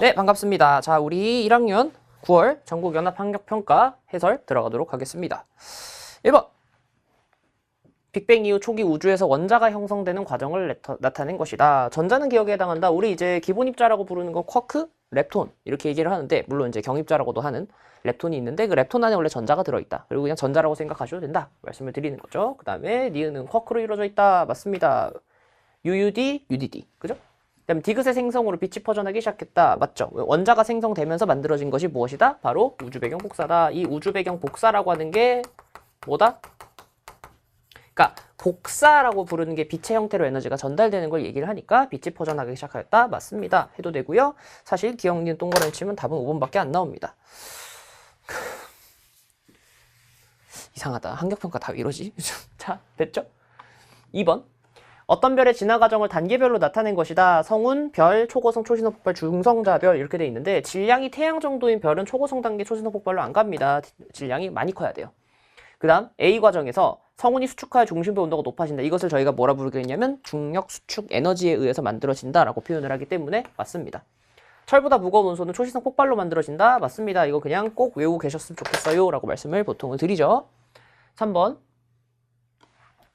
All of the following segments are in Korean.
네, 반갑습니다. 자, 우리 1학년 9월 전국연합학력평가 해설 들어가도록 하겠습니다. 1번. 빅뱅 이후 초기 우주에서 원자가 형성되는 과정을 나타낸 것이다. 전자는 기억에 해당한다. 우리 이제 기본 입자라고 부르는 건 쿼크, 렙톤 이렇게 얘기를 하는데, 물론 이제 경입자라고도 하는 렙톤이 있는데 그 렙톤 안에 원래 전자가 들어있다. 그리고 그냥 전자라고 생각하셔도 된다. 말씀을 드리는 거죠. 그 다음에 니은은 쿼크로 이루어져 있다. 맞습니다. UUD, UDD. 그죠? 그 다음에 디귿의 생성으로 빛이 퍼져나기 시작했다. 맞죠? 원자가 생성되면서 만들어진 것이 무엇이다? 바로 우주배경 복사다. 이 우주배경 복사라고 하는 게 뭐다? 그러니까 복사라고 부르는 게 빛의 형태로 에너지가 전달되는 걸 얘기를 하니까 빛이 퍼져나가기 시작하였다. 맞습니다. 해도 되고요. 사실 기억, 니은, 동그라미 치면 답은 5번밖에 안 나옵니다. 이상하다. 학력평가 다 이러지? 자, 됐죠? 2번. 어떤 별의 진화 과정을 단계별로 나타낸 것이다. 성운, 별, 초고성, 초신호 폭발, 중성자별 이렇게 돼 있는데, 질량이 태양 정도인 별은 초고성 단계 초신호 폭발로 안 갑니다. 질량이 많이 커야 돼요. 그 다음 A 과정에서 성운이 수축하여 중심부 온도가 높아진다. 이것을 저희가 뭐라 부르게 했냐면 중력 수축 에너지에 의해서 만들어진다 라고 표현을 하기 때문에 맞습니다. 철보다 무거운 원소는 초신성 폭발로 만들어진다. 맞습니다. 이거 그냥 꼭 외우고 계셨으면 좋겠어요 라고 말씀을 보통은 드리죠. 3번.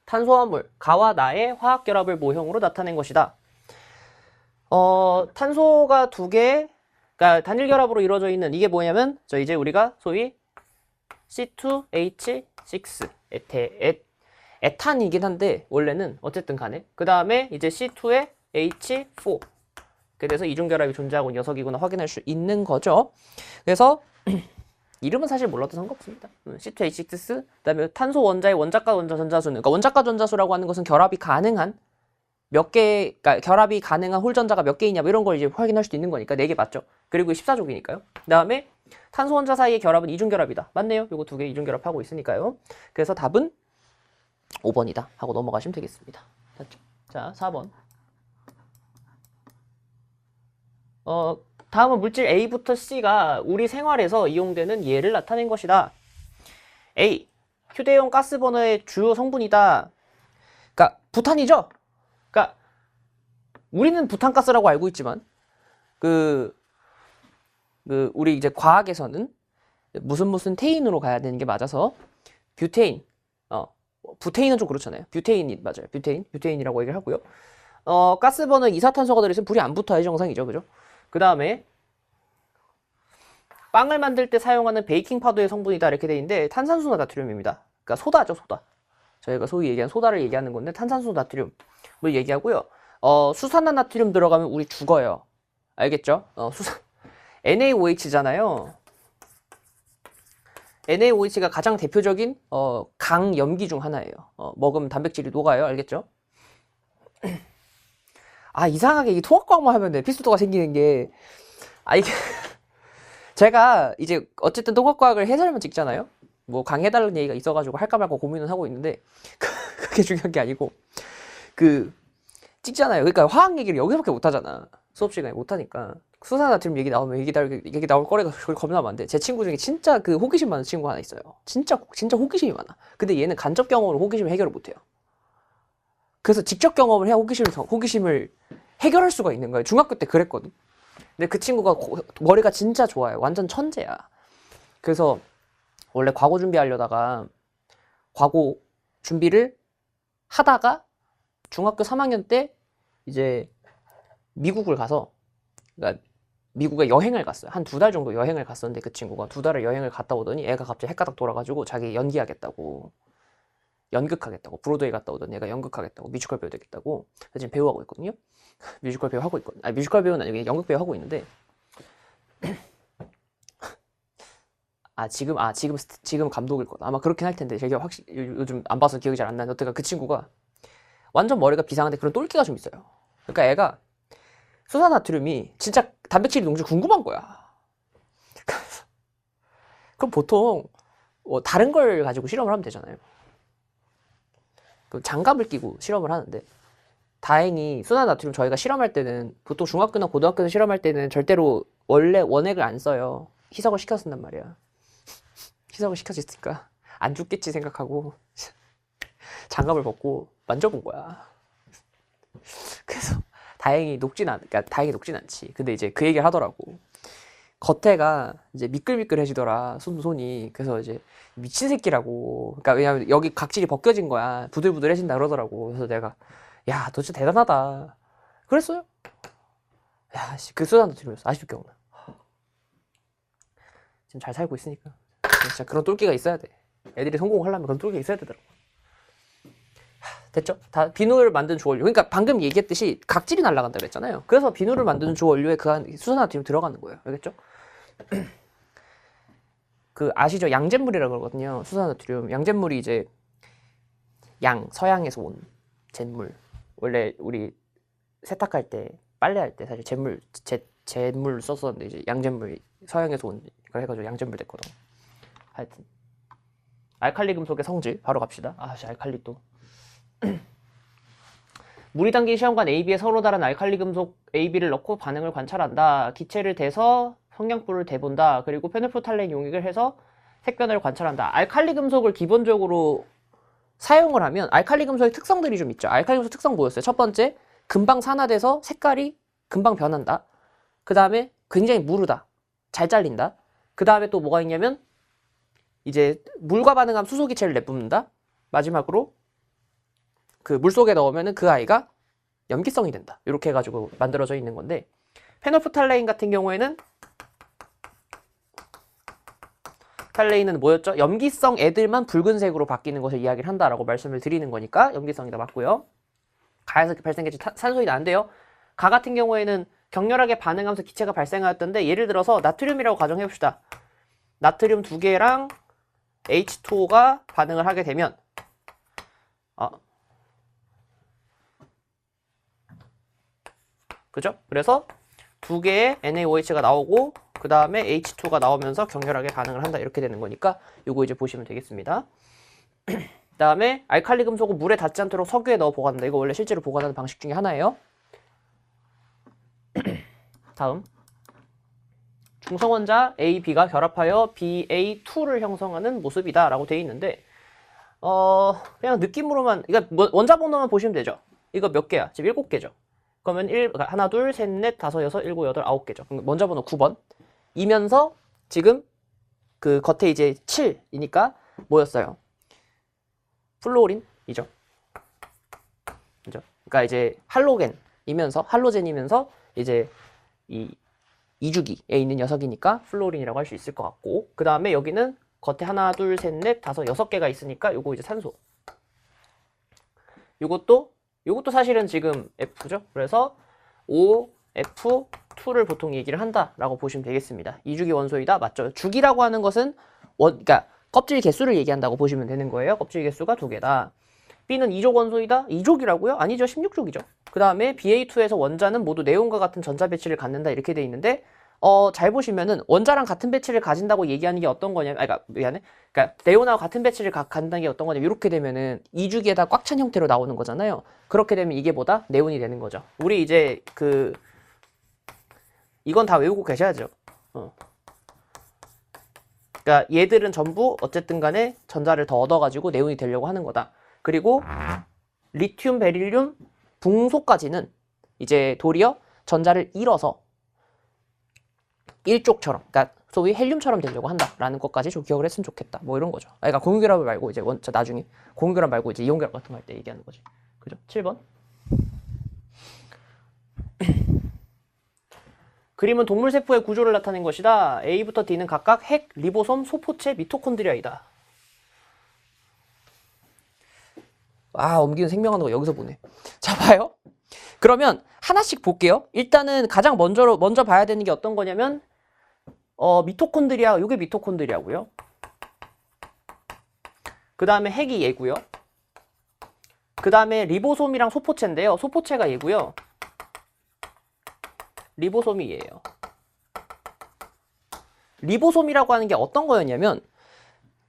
탄소화물, 가와 나의 화학결합을 모형으로 나타낸 것이다. 탄소가 두 개, 그러니까 단일결합으로 이루어져 있는 이게 뭐냐면, 이제 우리가 소위 C2H6 에탄이긴 한데 원래는 어쨌든 간에 그 다음에 이제 C2에 H4 그래서 이중결합이 존재하고 녀석이구나 확인할 수 있는 거죠. 그래서 이름은 사실 몰라도 상관없습니다. C2H6 그다음에 탄소 원자의 원자과 원자 전자수는, 그러니까 원자과 전자수라고 하는 것은 결합이 가능한 몇 개, 그러니까 결합이 가능한 홀전자가 몇 개이냐 뭐 이런 걸 이제 확인할 수도 있는 거니까 4개 맞죠. 그리고 14족이니까요. 그 다음에 탄소 원자 사이의 결합은 이중결합이다. 맞네요. 요거 2개 이중결합하고 있으니까요. 그래서 답은 5번이다 하고 넘어가시면 되겠습니다. 됐죠? 자, 4번. 다음은 물질 A부터 C가 우리 생활에서 이용되는 예를 나타낸 것이다. A. 휴대용 가스버너의 주요 성분이다. 그러니까 부탄이죠? 그러니까 우리는 부탄가스라고 알고 있지만 우리 이제 과학에서는 무슨 테인으로 가야 되는 게 맞아서 뷰테인, 부테인은 좀 그렇잖아요. 뷰테인이 맞아요. 뷰테인이라고 얘기를 하고요. 가스버너 이산탄소가 들어있으면 불이 안 붙어야 정상이죠. 그죠? 그 다음에 빵을 만들 때 사용하는 베이킹 파우더의 성분이다 이렇게 돼 있는데 탄산수나 나트륨입니다. 그러니까 소다죠, 소다. 저희가 소위 얘기하는 소다를 얘기하는 건데 탄산수 나트륨을 얘기하고요. 수산화 나트륨 들어가면 우리 죽어요. 알겠죠? NaOH잖아요. NaOH가 가장 대표적인 강염기 중 하나예요. 먹으면 단백질이 녹아요. 알겠죠? 아, 이상하게 이 통합과학만 하면 에피소드가 생기는 게, 이게 제가 이제 어쨌든 통합과학을 해설만 찍잖아요. 뭐 강해달라는 얘기가 있어가지고 할까 말까 고민은 하고 있는데 그게 중요한 게 아니고 찍잖아요. 그러니까 화학 얘기를 여기서밖에 못 하잖아. 수업 시간에 못 하니까. 수산나트륨 얘기 나오면 얘기 나올 거리가 겁나 많은데, 제 친구 중에 진짜 그 호기심 많은 친구 하나 있어요. 진짜 호기심이 많아. 근데 얘는 간접 경험으로 호기심을 해결을 못 해요. 그래서 직접 경험을 해야 호기심을 해결할 수가 있는 거예요. 중학교 때 그랬거든. 근데 그 친구가 머리가 진짜 좋아요. 완전 천재야. 그래서 원래 과고 준비하려다가 과고 준비를 하다가 중학교 3학년 때 이제 미국을 가서, 그러니까 미국에 여행을 갔어요. 한 2달 정도 여행을 갔었는데 그 친구가 2달을 여행을 갔다 오더니 애가 갑자기 헷가닥 돌아가지고 자기 연극하겠다고 브로드웨이 갔다 오더니 애가 연극하겠다고 뮤지컬 배우 되겠다고. 지금 배우하고 있거든요. 뮤지컬 배우 하고 있거든요. 뮤지컬 배우는 아니고 연극 배우 하고 있는데 지금 감독일 거다. 아마 그렇긴 할 텐데 제가 확실히 요즘 안 봐서 기억이 잘 안 나는데, 어쨌든 그 친구가 완전 머리가 비상한데 그런 똘끼가 좀 있어요. 그러니까 애가 수산나트륨이 진짜 단백질이 농지 궁금한 거야. 그럼 보통 다른 걸 가지고 실험을 하면 되잖아요. 장갑을 끼고 실험을 하는데, 다행히 수산나트륨 저희가 실험할 때는, 보통 중학교나 고등학교에서 실험할 때는 절대로 원래 원액을 안 써요. 희석을 시켜 쓴단 말이야. 희석을 시켜줬으니까 안 죽겠지 생각하고 장갑을 벗고 만져본 거야. 그래서 그러니까 다행히 녹진 않지. 근데 이제 그 얘기를 하더라고. 겉에가 이제 미끌미끌해지더라, 손이. 그래서 이제 미친 새끼라고. 그러니까 왜냐면 여기 각질이 벗겨진 거야. 부들부들해진다 그러더라고. 그래서 내가, 야, 너 진짜 대단하다. 그랬어요. 야, 씨, 그 수단도 들으면서 아직도 기억나. 지금 잘 살고 있으니까. 진짜 그런 똘끼가 있어야 돼. 애들이 성공하려면 그런 똘끼가 있어야 되더라고. 됐죠? 다 비누를 만든 주원료. 그러니까 방금 얘기했듯이 각질이 날아간다 그랬잖아요. 그래서 비누를 만드는 주원료에 그 한 수산화듐이 들어가는 거예요. 알겠죠? 그 아시죠? 양잿물이라고 그러거든요. 수산화듐. 양잿물이 이제 서양에서 온 잿물. 원래 우리 세탁할 때, 빨래할 때 사실 잿물 썼었는데 이제 양잿물이 서양에서 온 걸 해가지고 양잿물 됐거든. 하여튼 알칼리 금속의 성질 바로 갑시다. 알칼리 또. 물이 담긴 시험관 AB에 서로 다른 알칼리 금속 AB를 넣고 반응을 관찰한다. 기체를 대서 성냥불을 대본다. 그리고 페놀프탈레인 용액을 해서 색변을 관찰한다. 알칼리 금속을 기본적으로 사용을 하면 알칼리 금속의 특성들이 좀 있죠. 알칼리 금속 특성 뭐였어요? 첫 번째, 금방 산화돼서 색깔이 금방 변한다. 그 다음에 굉장히 무르다. 잘 잘린다. 그 다음에 또 뭐가 있냐면 이제 물과 반응하면 수소기체를 내뿜는다. 마지막으로 그 물속에 넣으면 그 아이가 염기성이 된다. 이렇게 해가지고 만들어져 있는 건데, 페놀프탈레인 같은 경우에는 탈레인은 뭐였죠? 염기성 애들만 붉은색으로 바뀌는 것을 이야기를 한다라고 말씀을 드리는 거니까 염기성이다 맞고요. 가에서 발생했지 산소이 나는데요. 가 같은 경우에는 격렬하게 반응하면서 기체가 발생하였던데, 예를 들어서 나트륨이라고 가정해 봅시다. 나트륨 2개랑 H2O가 반응을 하게 되면 그죠? 그래서 2개의 NaOH가 나오고 그 다음에 H2가 나오면서 격렬하게 반응을 한다. 이렇게 되는 거니까 요거 이제 보시면 되겠습니다. 그 다음에 알칼리 금속은 물에 닿지 않도록 석유에 넣어 보관한다. 이거 원래 실제로 보관하는 방식 중에 하나예요. 다음, 중성원자 A, B가 결합하여 BA2를 형성하는 모습이다 라고 되어 있는데, 그냥 느낌으로만, 그러니까 원자번호만 보시면 되죠. 이거 몇 개야? 지금 7개죠. 그러면 하나, 둘, 셋, 넷, 다섯, 여섯, 일곱, 여덟, 9개죠. 원자번호 9번. 이면서 지금 그 겉에 이제 7이니까 뭐였어요? 플로린이죠. 그죠? 그러니까 이제 할로젠이면서 이제 이 이주기에 있는 녀석이니까 플로린이라고 할 수 있을 것 같고, 그 다음에 여기는 겉에 하나, 둘, 셋, 넷, 다섯, 6개가 있으니까 요거 이제 산소. 요것도 사실은 지금 F죠. 그래서 OF2를 보통 얘기를 한다라고 보시면 되겠습니다. 이주기 원소이다. 맞죠? 주기라고 하는 것은 그러니까 껍질 개수를 얘기한다고 보시면 되는 거예요. 껍질 개수가 2개다. B는 2족 원소이다. 2족이라고요? 아니죠. 16족이죠. 그 다음에 BA2에서 원자는 모두 네온과 같은 전자 배치를 갖는다. 이렇게 돼 있는데, 잘 보시면은 원자랑 같은 배치를 가진다고 얘기하는 게 어떤 거냐면, 그러니까 네온하고 같은 배치를 갖는다는 게 어떤 거냐면, 이렇게 되면은 이주기에다 꽉 찬 형태로 나오는 거잖아요. 그렇게 되면 이게 뭐다? 네온이 되는 거죠. 우리 이제 이건 다 외우고 계셔야죠. 그러니까 얘들은 전부 어쨌든 간에 전자를 더 얻어가지고 네온이 되려고 하는 거다. 그리고 리튬, 베릴륨, 붕소까지는 이제 도리어 전자를 잃어서 일족처럼, 그러니까 소위 헬륨처럼 되려고 한다라는 것까지 좀 기억을 했으면 좋겠다. 뭐 이런 거죠. 그러니까 공유결합을 말고 이제 나중에 공유결합 말고 이제 이온결합 같은 거 할 때 얘기하는 거지. 그죠? 7번. 그림은 동물 세포의 구조를 나타낸 것이다. A부터 D는 각각 핵, 리보솜, 소포체, 미토콘드리아이다. 옮기는 생명하는 거 여기서 보네. 자, 봐요. 그러면 하나씩 볼게요. 일단은 가장 먼저 봐야 되는 게 어떤 거냐면, 미토콘드리아, 요게 미토콘드리아고요. 그 다음에 핵이 얘고요. 그 다음에 리보솜이랑 소포체인데요. 소포체가 얘고요. 리보솜이 얘예요. 리보솜이라고 하는 게 어떤 거였냐면,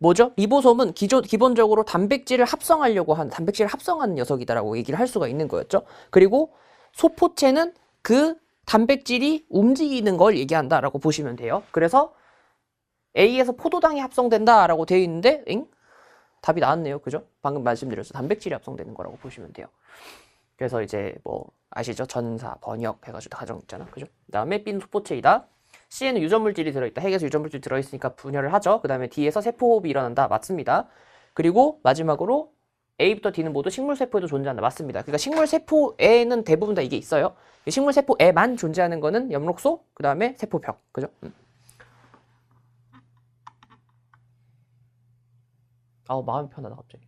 뭐죠? 리보솜은 기본적으로 단백질을 합성하는 녀석이다라고 얘기를 할 수가 있는 거였죠. 그리고 소포체는 그 단백질이 움직이는 걸 얘기한다라고 보시면 돼요. 그래서 A에서 포도당이 합성된다라고 되어 있는데, 답이 나왔네요. 그죠? 방금 말씀드렸죠. 단백질이 합성되는 거라고 보시면 돼요. 그래서 이제 아시죠? 전사, 번역 해가지고 가정 있잖아. 그죠? 그 다음에 B는 소포체이다. C에는 유전물질이 들어있다. 핵에서 유전물질이 들어있으니까 분열을 하죠. 그 다음에 D에서 세포호흡이 일어난다. 맞습니다. 그리고 마지막으로 A부터 D는 모두 식물세포에도 존재한다. 맞습니다. 그러니까 식물세포에는 대부분 다 이게 있어요. 식물세포에만 존재하는 거는 엽록소, 그 다음에 세포벽. 그죠? 아우, 마음이 편하다, 갑자기.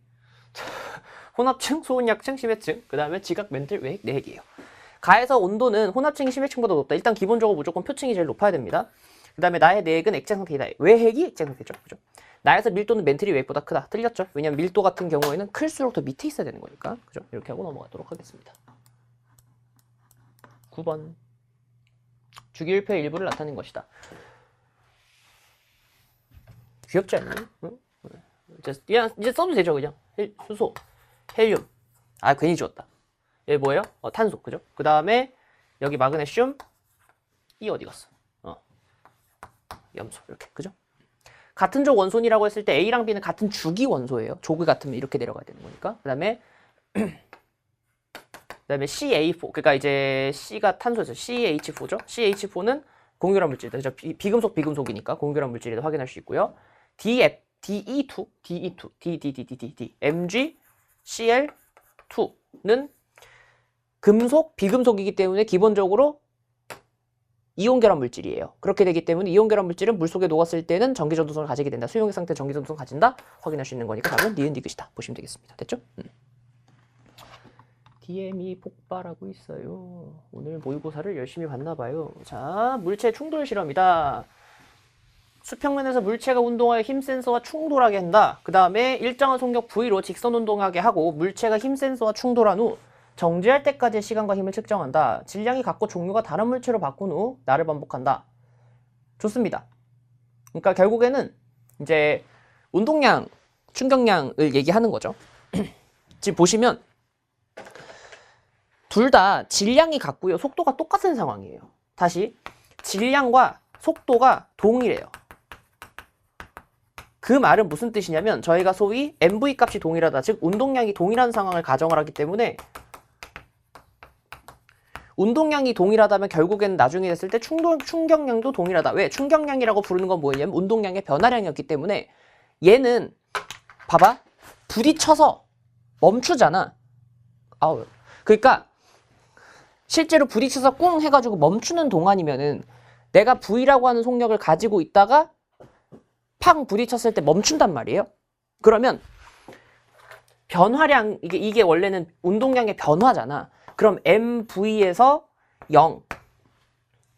혼합층, 소은약층, 심해층, 그 다음에 지각, 멘틀, 외핵, 내핵이에요. 가에서 온도는 혼합층이 심해층보다 높다. 일단 기본적으로 무조건 표층이 제일 높아야 됩니다. 그 다음에 나의 내핵은 액체 상태이다. 외핵이 액체 상태죠. 그죠? 나에서 밀도는 멘틀이 외핵보다 크다. 틀렸죠? 왜냐면 밀도 같은 경우에는 클수록 더 밑에 있어야 되는 거니까. 그죠? 이렇게 하고 넘어가도록 하겠습니다. 9번. 주기율표의 일부를 나타낸 것이다. 귀엽지 않니? 응? 이제 써도 되죠, 그냥. 수소, 헬륨. 아, 괜히 지웠다. 얘 뭐예요? 탄소, 그죠? 그 다음에 여기 마그네슘, 이 어디 갔어? 염소, 이렇게, 그죠? 같은 족 원소이라고 했을 때 A랑 B는 같은 주기 원소예요. 족이 같으면 이렇게 내려가야 되는 거니까. 그 다음에 CA4, 그러니까 이제 C가 탄소죠. CH4죠. CH4는 공유결합 물질이다. 그죠? 비금속이니까 공유결합 물질이다 확인할 수 있고요. DE2, Mg, Cl2는 금속, 비금속이기 때문에 기본적으로 이온결합 물질이에요. 그렇게 되기 때문에 이온결합 물질은 물속에 녹았을 때는 전기전도성을 가지게 된다. 수용액 상태 전기전도성을 가진다. 확인할 수 있는 거니까 답은 니은 디귿이다. 보시면 되겠습니다. 됐죠? DM이 폭발하고 있어요. 오늘 모의고사를 열심히 봤나봐요. 자, 물체 충돌 실험이다. 수평면에서 물체가 운동하여 힘 센서와 충돌하게 한다. 그 다음에 일정한 속력 V로 직선 운동하게 하고 물체가 힘 센서와 충돌한 후 정지할 때까지의 시간과 힘을 측정한다. 질량이 같고 종류가 다른 물체로 바꾼 후 나를 반복한다. 좋습니다. 그러니까 결국에는 이제 운동량, 충격량을 얘기하는 거죠. 지금 보시면 둘 다 질량이 같고요. 속도가 똑같은 상황이에요. 다시 질량과 속도가 동일해요. 그 말은 무슨 뜻이냐면 저희가 소위 MV 값이 동일하다. 즉 운동량이 동일한 상황을 가정을 하기 때문에 운동량이 동일하다면 결국에는 나중에 됐을 때 충격량도 동일하다. 왜? 충격량이라고 부르는 건 뭐냐면 운동량의 변화량이었기 때문에 얘는 봐봐. 부딪혀서 멈추잖아. 아우. 그러니까 실제로 부딪혀서 꿍 해가지고 멈추는 동안이면은 내가 V라고 하는 속력을 가지고 있다가 팡 부딪혔을 때 멈춘단 말이에요. 그러면 변화량, 이게 원래는 운동량의 변화잖아. 그럼 MV에서 0.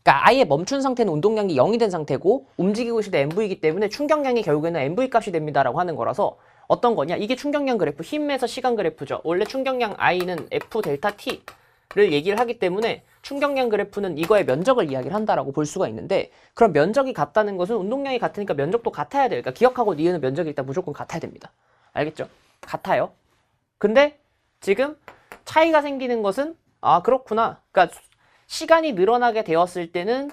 그러니까 아예 멈춘 상태는 운동량이 0이 된 상태고 움직이고 있을 때 MV이기 때문에 충격량이 결국에는 MV 값이 됩니다라고 하는 거라서 어떤 거냐? 이게 충격량 그래프, 힘에서 시간 그래프죠. 원래 충격량 I는 F 델타 T를 얘기를 하기 때문에 충격량 그래프는 이거의 면적을 이야기를 한다라고 볼 수가 있는데 그럼 면적이 같다는 것은 운동량이 같으니까 면적도 같아야 돼요. 그러니까 기억하고 니은은 면적이 일단 무조건 같아야 됩니다. 알겠죠? 같아요. 근데 지금 차이가 생기는 것은 그렇구나. 그러니까 시간이 늘어나게 되었을 때는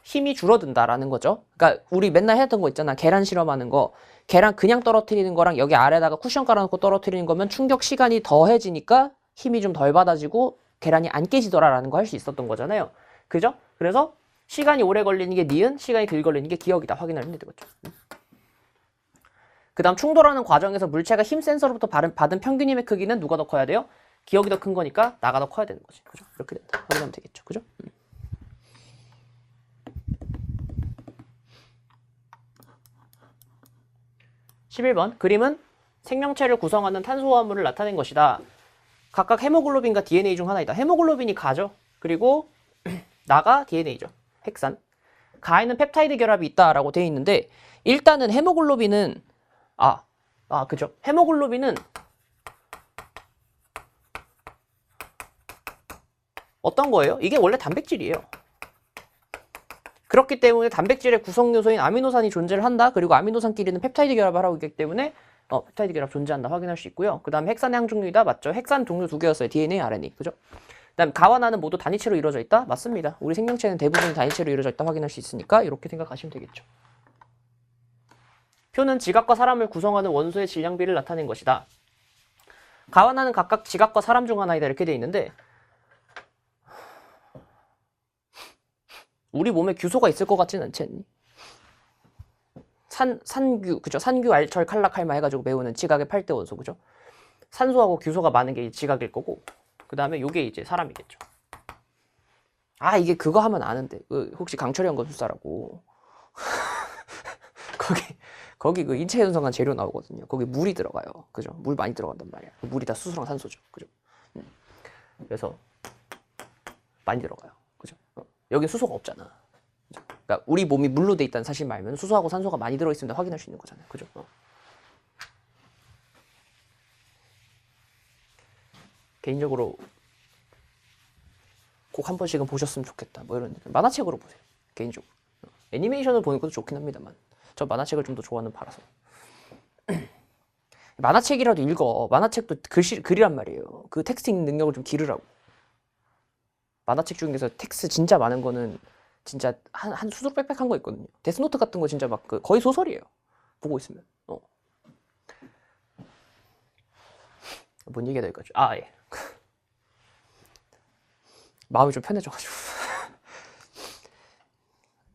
힘이 줄어든다라는 거죠. 그러니까 우리 맨날 했던 거 있잖아. 계란 실험하는 거. 계란 그냥 떨어뜨리는 거랑 여기 아래다가 쿠션 깔아놓고 떨어뜨리는 거면 충격 시간이 더해지니까 힘이 좀 덜 받아지고 계란이 안 깨지더라라는 거 할 수 있었던 거잖아요. 그죠? 그래서 시간이 오래 걸리는 게 니은, 시간이 덜 걸리는 게 기억이다. 확인하면 되겠죠. 그 다음 충돌하는 과정에서 물체가 힘 센서로부터 받은 평균 힘의 크기는 누가 더 커야 돼요? 기억이 더 큰 거니까 나가 더 커야 되는 거지. 그죠? 이렇게 된다. 확인하면 되겠죠. 그죠? 11번 그림은 생명체를 구성하는 탄소화합물을 나타낸 것이다. 각각 헤모글로빈과 DNA 중 하나이다. 헤모글로빈이 가죠. 그리고 나가 DNA죠. 핵산. 가에는 펩타이드 결합이 있다라고 되어 있는데 일단은 헤모글로빈은 그죠. 헤모글로빈은 어떤 거예요? 이게 원래 단백질이에요. 그렇기 때문에 단백질의 구성 요소인 아미노산이 존재를 한다. 그리고 아미노산끼리는 펩타이드 결합을 하고 있기 때문에 펩타이드 결합 존재한다 확인할 수 있고요. 그 다음 핵산의 항종류이다. 맞죠? 핵산 종류 두 개였어요. DNA, RNA. 그죠? 그 다음 가와 나는 모두 단위체로 이루어져 있다. 맞습니다. 우리 생명체는 대부분 단위체로 이루어져 있다 확인할 수 있으니까 이렇게 생각하시면 되겠죠. 표는 지각과 사람을 구성하는 원소의 질량비를 나타낸 것이다. 가와 나는 각각 지각과 사람 중 하나이다 이렇게 돼 있는데 우리 몸에 규소가 있을 것 같지는 않지 않니? 산규, 그죠? 산규, 알철, 칼라칼마 해가지고 메우는 지각의 8대 원소, 그죠? 산소하고 규소가 많은 게 지각일 거고, 그 다음에 요게 이제 사람이겠죠. 아, 이게 그거 하면 아는데. 혹시 강철이 형 건술사라고. 거기 그 인체 현성한 재료 나오거든요. 거기 물이 들어가요. 그죠? 물 많이 들어간단 말이야. 물이 다 수소랑 산소죠. 그죠? 그래서 많이 들어가요. 그죠? 여기 수소가 없잖아. 그죠? 그러니까 우리 몸이 물로 돼 있다는 사실만 알면 수소하고 산소가 많이 들어있습니다. 확인할 수 있는 거잖아요. 그죠? 개인적으로 꼭 한 번씩은 보셨으면 좋겠다. 뭐 이런 만화책으로 보세요. 개인적으로. 애니메이션을 보는 것도 좋긴 합니다만 저 만화책을 좀 더 좋아하는 파라서. 만화책이라도 읽어. 만화책도 글이란 말이에요. 그 텍스트 읽는 능력을 좀 기르라고. 만화책 중에서 텍스트 진짜 많은 거는 진짜 한 수두룩 빽빽한 거 있거든요. 데스노트 같은 거 진짜 막 거의 소설이에요. 보고 있으면. 뭔 얘기가 될까요? 아, 예. 마음이 좀 편해져가지고.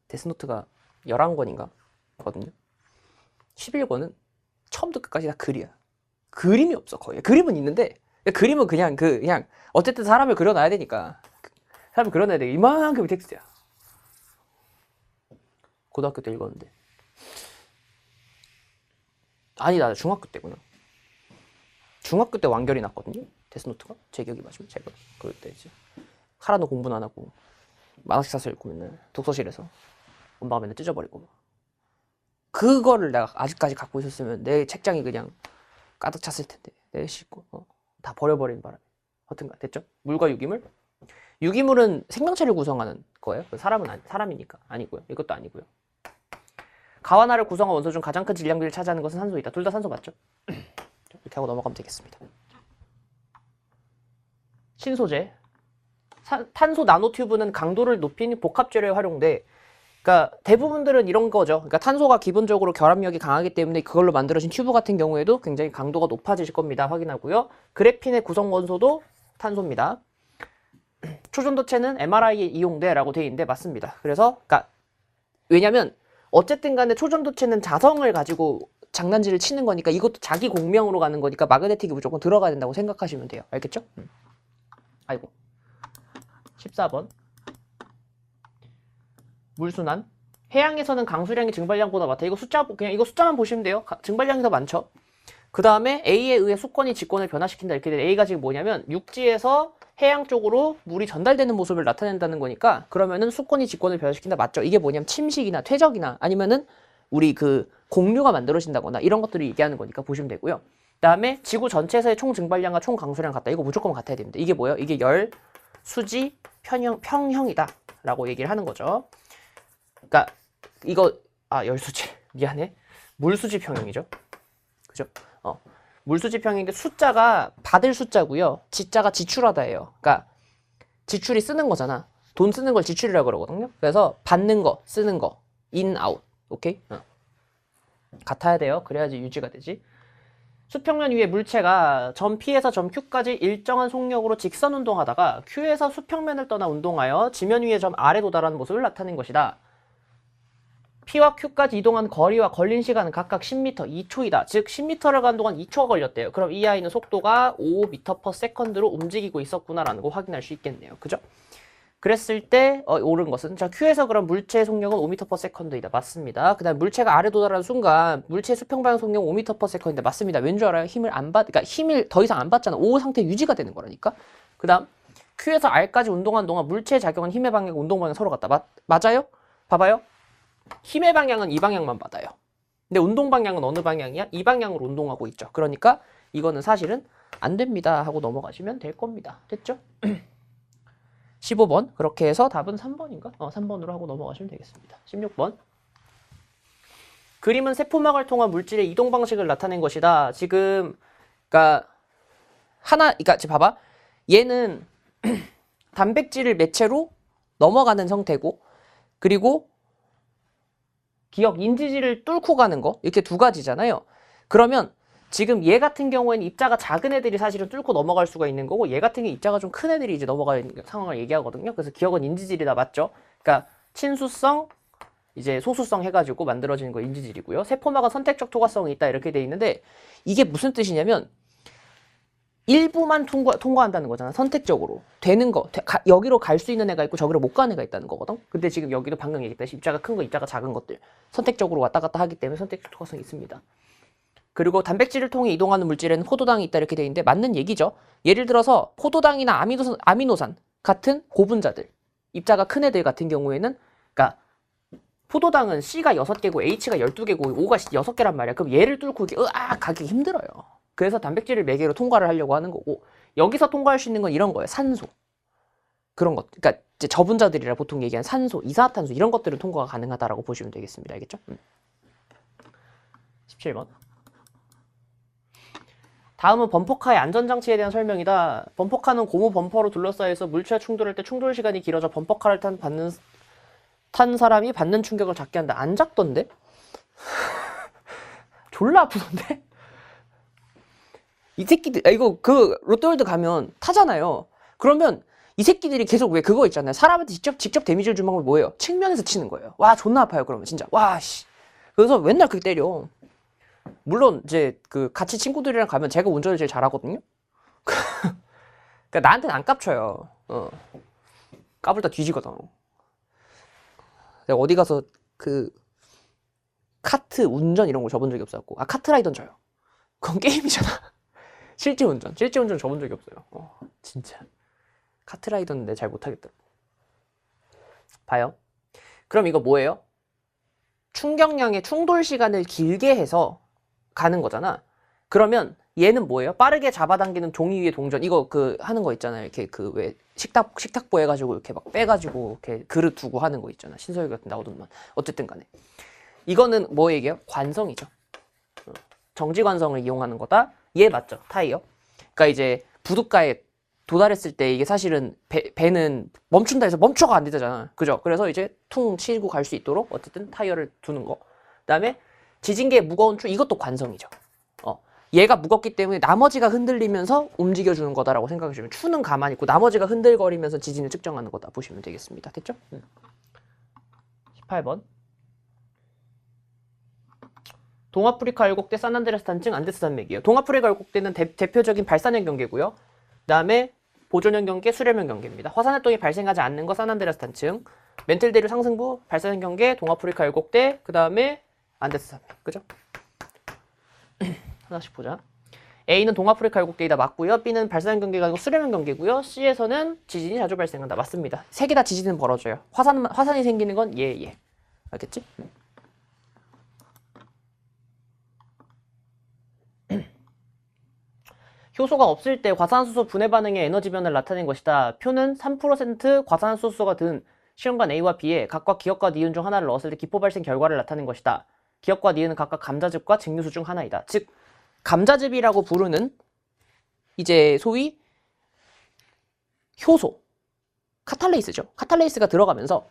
데스노트가 11권인가? 거든요. 11권은 처음부터 끝까지 다 글이야. 그림이 없어, 거의. 그림은 있는데, 그림은 그냥 어쨌든 사람을 그려놔야 되니까. 사람을 그려놔야 돼. 이만큼의 텍스트야. 고등학교 때 읽었는데. 아니다, 중학교 때구나. 중학교 때 완결이 났거든요. 데스노트가. 제 기억이 맞으면 제가 그때 이제 하나도 공부는 안 하고 만화책 사서 읽고 맨날 독서실에서 엄마가 맨날 찢어버리고 그거를 내가 아직까지 갖고 있었으면 내 책장이 그냥 가득 찼을 텐데 내 싣고 다 버려버린 바람에 어떤가 됐죠? 물과 유기물. 유기물은 생명체를 구성하는 거예요. 사람은 사람이니까 아니고요. 이것도 아니고요. 가와나를 구성한 원소 중 가장 큰 질량비를 차지하는 것은 산소이다. 둘 다 산소 맞죠? 이렇게 하고 넘어가면 되겠습니다. 신소재. 탄소 나노튜브는 강도를 높인 복합재료에 활용돼. 그러니까 대부분들은 이런 거죠. 그러니까 탄소가 기본적으로 결합력이 강하기 때문에 그걸로 만들어진 튜브 같은 경우에도 굉장히 강도가 높아지실 겁니다. 확인하고요. 그래핀의 구성 원소도 탄소입니다. 초전도체는 MRI에 이용돼라고 되어 있는데 맞습니다. 그래서 그러니까 왜냐면 어쨌든 간에 초전도체는 자성을 가지고 장난질을 치는 거니까 이것도 자기 공명으로 가는 거니까 마그네틱이 무조건 들어가야 된다고 생각하시면 돼요. 알겠죠? 아이고. 14번. 물순환. 해양에서는 강수량이 증발량보다 많다. 이거 그냥 이거 숫자만 보시면 돼요. 증발량이 더 많죠. 그 다음에 A에 의해 수권이 직권을 변화시킨다. 이렇게 돼. A가 지금 뭐냐면 육지에서 해양 쪽으로 물이 전달되는 모습을 나타낸다는 거니까 그러면은 수권이 직권을 변화시킨다. 맞죠? 이게 뭐냐면 침식이나 퇴적이나 아니면은 우리 그 공류가 만들어진다거나 이런 것들을 얘기하는 거니까 보시면 되고요. 그 다음에 지구 전체에서의 총 증발량과 총 강수량 같다. 이거 무조건 같아야 됩니다. 이게 뭐예요? 이게 열, 수지, 평형이다. 라고 얘기를 하는 거죠. 그러니까 이거 열수지. 미안해. 물수지 평형이죠. 그죠? 물수지 평형인데 숫자가 받을 숫자고요. 지자가 지출하다예요. 그러니까 지출이 쓰는 거잖아. 돈 쓰는 걸 지출이라고 그러거든요. 그래서 받는 거, 쓰는 거, 인, 아웃. 오케이? 같아야 돼요. 그래야지 유지가 되지. 수평면 위에 물체가 점 P에서 점 Q까지 일정한 속력으로 직선 운동하다가 Q에서 수평면을 떠나 운동하여 지면 위에 점 R에 도달하는 모습을 나타낸 것이다. P와 Q까지 이동한 거리와 걸린 시간은 각각 10m, 2초이다. 즉 10m를 가는 동안 2초가 걸렸대요. 그럼 이 아이는 속도가 5m/s로 움직이고 있었구나라는 거 확인할 수 있겠네요. 그죠? 그랬을 때 옳은 것은 자 Q에서 그럼 물체의 속력은 5m/s이다. 맞습니다. 그 다음 물체가 아래 도달하는 순간 물체의 수평 방향 속력 5m/s인데 맞습니다. 왠 줄 알아요? 그러니까 힘을 더 이상 안 받잖아. O 상태 유지가 되는 거라니까. 그 다음 Q에서 R까지 운동한 동안 물체의 작용은 힘의 방향과 운동 방향 서로 같다. 맞아요? 봐봐요. 힘의 방향은 이 방향만 받아요. 근데 운동 방향은 어느 방향이야? 이 방향으로 운동하고 있죠. 그러니까 이거는 사실은 안 됩니다 하고 넘어가시면 될 겁니다. 됐죠? 15번. 그렇게 해서 답은 3번인가? 3번으로 하고 넘어가시면 되겠습니다. 16번. 그림은 세포막을 통한 물질의 이동 방식을 나타낸 것이다. 지금 그러니까 지금 봐봐. 얘는 단백질을 매체로 넘어가는 형태고 그리고 인지질을 뚫고 가는 거 이렇게 두 가지잖아요. 그러면 지금 얘 같은 경우에는 입자가 작은 애들이 사실은 뚫고 넘어갈 수가 있는 거고 얘 같은 게 입자가 좀 큰 애들이 이제 넘어가는 상황을 얘기하거든요. 그래서 기억은 인지질이다. 맞죠? 그러니까 친수성, 이제 소수성 해가지고 만들어지는 거 인지질이고요. 세포막은 선택적 토과성이 있다 이렇게 돼 있는데 이게 무슨 뜻이냐면 일부만 통과한다는 거잖아. 선택적으로 되는 거 여기로 갈 수 있는 애가 있고 저기로 못 가는 애가 있다는 거거든. 근데 지금 여기도 방금 얘기했듯이 입자가 큰 거, 입자가 작은 것들 선택적으로 왔다 갔다 하기 때문에 선택적 토과성이 있습니다. 그리고 단백질을 통해 이동하는 물질에는 포도당이 있다 이렇게 돼 있는데 맞는 얘기죠. 예를 들어서 포도당이나 아미노산 같은 고분자들, 입자가 큰 애들 같은 경우에는 그러니까 포도당은 C가 6개고 H가 12개고 O가 6개란 말이야. 그럼 얘를 뚫고 가기 힘들어요. 그래서 단백질을 4개로 통과를 하려고 하는 거고 여기서 통과할 수 있는 건 이런 거예요. 산소. 그런 것. 그러니까 이제 저분자들이라 보통 얘기하는 산소, 이산화탄소 이런 것들은 통과가 가능하다라고 보시면 되겠습니다. 알겠죠? 17번. 다음은 범퍼카의 안전장치에 대한 설명이다. 범퍼카는 고무 범퍼로 둘러싸여 있어 물체와 충돌할 때 충돌 시간이 길어져 범퍼카를 탄 사람이 받는 충격을 작게 한다. 안 작던데? 졸라 아프던데? 이 새끼들, 이거 롯데월드 가면 타잖아요. 그러면 이 새끼들이 계속 왜 그거 있잖아요. 사람한테 직접 데미지를 준 방법이 뭐예요? 측면에서 치는 거예요. 와, 존나 아파요, 그러면 진짜. 와, 씨. 그래서 맨날 그렇게 때려. 물론, 이제, 같이 친구들이랑 가면 제가 운전을 제일 잘하거든요? 그니까 나한테는 안 깝쳐요. 까불다 뒤지거든. 내가 어디 가서 카트 운전 이런 거 접은 적이 없었고, 카트라이더는 져요. 그건 게임이잖아. 실제 운전 접은 적이 없어요. 진짜. 카트라이더는 내가 잘 못하겠더라고. 봐요. 그럼 이거 뭐예요? 충격량의 충돌 시간을 길게 해서 가는 거잖아. 그러면 얘는 뭐예요? 빠르게 잡아당기는 종이 위에 동전. 이거 하는 거 있잖아요. 이렇게 왜 식탁보 해가지고 이렇게 막 빼가지고 이렇게 그릇 두고 하는 거 있잖아. 신서유 같은 나오던만. 어쨌든 간에. 이거는 뭐 얘기해요? 관성이죠. 정지 관성을 이용하는 거다. 얘 맞죠? 타이어. 그러니까 이제 부둣가에 도달했을 때 이게 사실은 배는 멈춘다 해서 멈춰가 안 되잖아. 그죠? 그래서 이제 퉁 치고 갈 수 있도록 어쨌든 타이어를 두는 거. 그다음에 지진계의 무거운 추 이것도 관성이죠. 얘가 무겁기 때문에 나머지가 흔들리면서 움직여주는 거다라고 생각해 주시면 추는 가만히 있고 나머지가 흔들거리면서 지진을 측정하는 거다 보시면 되겠습니다. 됐죠? 18번. 동아프리카 열곡대 산안드레아스 탄층 안데스 산맥이에요. 동아프리카 열곡대는 대표적인 발산형 경계고요. 그다음에 보존형 경계, 수렴형 경계입니다. 화산활동이 발생하지 않는 거 산안드레아스 탄층, 멘틀대류 상승부, 발산형 경계, 동아프리카 열곡대, 그다음에 안데스 산맥. 그죠? 하나씩 보자. A는 동아프리카 열곡대이다. 맞고요. B는 발산형 경계가 아니고 수렴형 경계고요. C에서는 지진이 자주 발생한다. 맞습니다. 세 개 다 지진은 벌어져요. 화산이 생기는 건 얘. 알겠지? 효소가 없을 때 과산화수소 분해 반응의 에너지 변화를 나타낸 것이다. 표는 3% 과산화수소가 든 실험관 A와 B에 각각 기억과 니은 중 하나를 넣었을 때 기포 발생 결과를 나타낸 것이다. 기억과 니은은 각각 감자즙과 증류수 중 하나이다. 즉 감자즙이라고 부르는 이제 소위 효소 카탈레이스죠. 카탈레이스가 들어가면서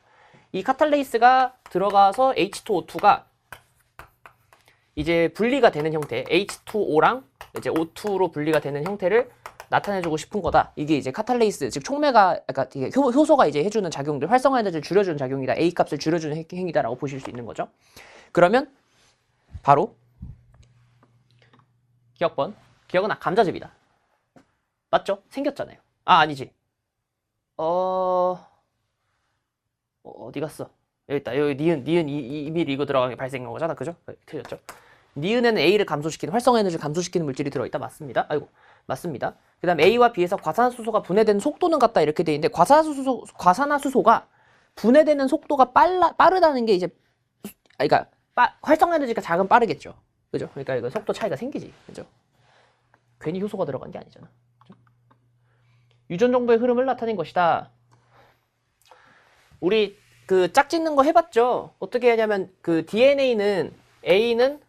이 카탈레이스가 들어가서 H2O2가 이제 분리가 되는 형태 H2O랑 이제 O2로 분리가 되는 형태를 나타내주고 싶은 거다. 이게 이제 카탈레이스, 즉 촉매가, 그러니까 이게 효소가 이제 해주는 작용들, 활성화 에너지를 줄여주는 작용이다. A 값을 줄여주는 행위다라고 보실 수 있는 거죠. 그러면 바로 기억은 감자즙이다. 맞죠? 생겼잖아요. 아니지. 어디 갔어? 여기 있다. 여기 니은 이밀 이거 들어가는 게 발생한 거잖아. 그죠? 틀렸죠? 니은에는 A를 감소시키는 활성화 에너지를 감소시키는 물질이 들어있다. 맞습니다. 맞습니다. 그 다음 A와 B에서 과산화수소가 분해되는 속도는 같다. 이렇게 돼 있는데 과산화수소가 분해되는 속도가 빠르다는 게 이제 그러니까 활성화 에너지가 작으면 빠르겠죠. 그죠? 그러니까 이거 속도 차이가 생기지. 그죠? 괜히 효소가 들어간 게 아니잖아. 그죠? 유전 정보의 흐름을 나타낸 것이다. 우리 짝짓는 거 해봤죠? 어떻게 하냐면 DNA는 A는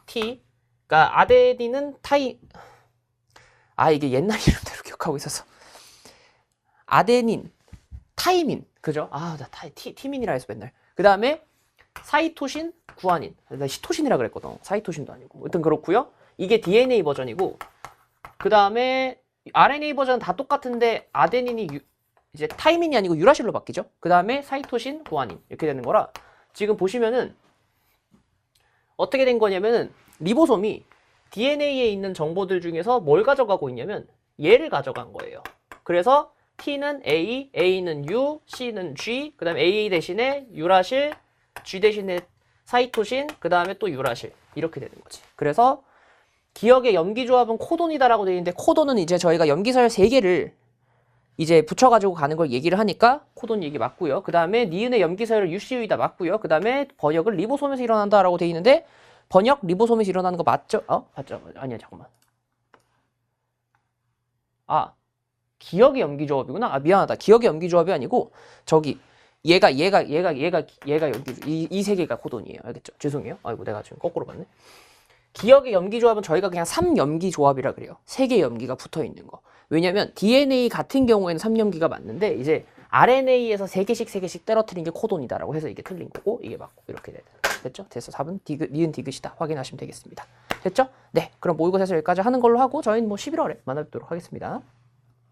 T, 그러니까 아데닌은 타이. 이게 옛날 이름대로 기억하고 있어서. 아데닌, 타이민, 그죠? 나 티민이라 해서 맨날. 그 다음에 사이토신, 구아닌. 나 시토신이라 그랬거든. 사이토신도 아니고. 일단 그렇고요. 이게 DNA 버전이고, 그 다음에 RNA 버전은 다 똑같은데 아데닌이 이제 타이민이 아니고 유라실로 바뀌죠. 그 다음에 사이토신, 구아닌 이렇게 되는 거라 지금 보시면은 어떻게 된 거냐면은 리보솜이 DNA에 있는 정보들 중에서 뭘 가져가고 있냐면 얘를 가져간 거예요. 그래서 T는 A, A는 U, C는 G, 그 다음에 A 대신에 유라실, G 대신에 사이토신, 그 다음에 또 유라실 이렇게 되는 거지. 그래서 기억의 염기조합은 코돈이다라고 되어 있는데 코돈은 이제 저희가 염기서열 3개를 이제 붙여가지고 가는 걸 얘기를 하니까 코돈 얘기 맞고요. 그 다음에 니은의 염기서열을 UCU이다 맞고요. 그 다음에 번역을 리보솜에서 일어난다라고 되어 있는데 번역 리보솜에서 일어나는 거 맞죠? 맞죠? 아니야 잠깐만. 기억의 염기조합이구나. 미안하다. 기억의 염기조합이 아니고 저기 얘가 염기조 이 세 개가 코돈이에요. 알겠죠? 죄송해요. 아이고 내가 지금 거꾸로 봤네. 기억의 염기조합은 저희가 그냥 3염기조합이라 그래요. 3개의 염기가 붙어 있는 거. 왜냐면 DNA 같은 경우에는 3염기가 맞는데 이제 RNA에서 3개씩 떨어뜨린 게 코돈이다라고 해서 이게 틀린 거고 이게 맞고 이렇게 되는 거죠. 됐죠? 됐어. 4번 니은 디귿이다. 확인하시면 되겠습니다. 됐죠? 네. 그럼 모의고사에서 여기까지 하는 걸로 하고 저희는 뭐 11월에 만나뵙도록 하겠습니다.